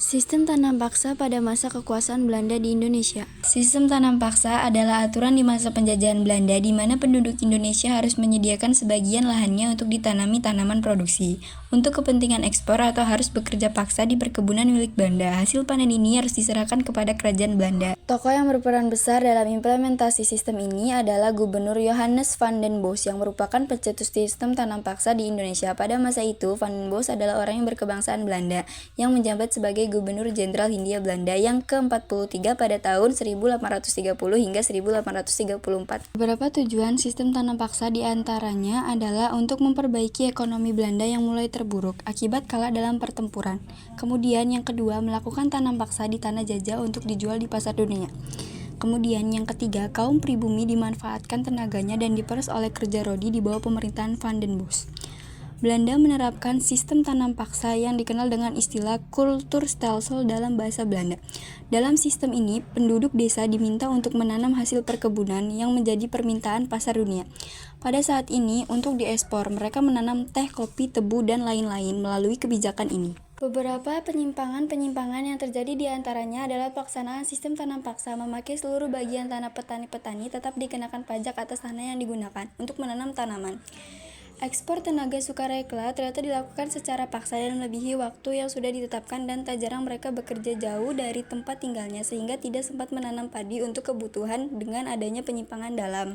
Sistem tanam paksa pada masa kekuasaan Belanda di Indonesia. Sistem tanam paksa adalah aturan di masa penjajahan Belanda di mana penduduk Indonesia harus menyediakan sebagian lahannya untuk ditanami tanaman produksi, untuk kepentingan ekspor atau harus bekerja paksa di perkebunan milik Belanda. Hasil panen ini harus diserahkan kepada kerajaan Belanda. Tokoh yang berperan besar dalam implementasi sistem ini adalah Gubernur Johannes van den Bos yang merupakan pencetus sistem tanam paksa di Indonesia. Pada masa itu, Van den Bos adalah orang yang berkebangsaan Belanda yang menjabat sebagai Gubernur Jenderal Hindia Belanda yang ke-43 pada tahun 1830 hingga 1834. Beberapa tujuan sistem tanam paksa diantaranya adalah untuk memperbaiki ekonomi Belanda yang mulai terburuk akibat kalah dalam pertempuran. Kemudian yang kedua, melakukan tanam paksa di tanah jajah untuk dijual di pasar dunia. Kemudian yang ketiga, kaum pribumi dimanfaatkan tenaganya dan diperas oleh kerja rodi di bawah pemerintahan Van den Bos. Belanda menerapkan sistem tanam paksa yang dikenal dengan istilah kulturstelsel dalam bahasa Belanda. Dalam sistem ini, penduduk desa diminta untuk menanam hasil perkebunan yang menjadi permintaan pasar dunia. Pada saat ini, untuk diekspor, mereka menanam teh, kopi, tebu, dan lain-lain melalui kebijakan ini. Beberapa penyimpangan yang terjadi di antaranya adalah pelaksanaan sistem tanam paksa memakai seluruh bagian tanah petani tetap dikenakan pajak atas tanah yang digunakan untuk menanam tanaman. Ekspor tenaga sukarela ternyata dilakukan secara paksa dan melebihi waktu yang sudah ditetapkan dan tak jarang mereka bekerja jauh dari tempat tinggalnya sehingga tidak sempat menanam padi untuk kebutuhan dengan adanya penyimpangan dalam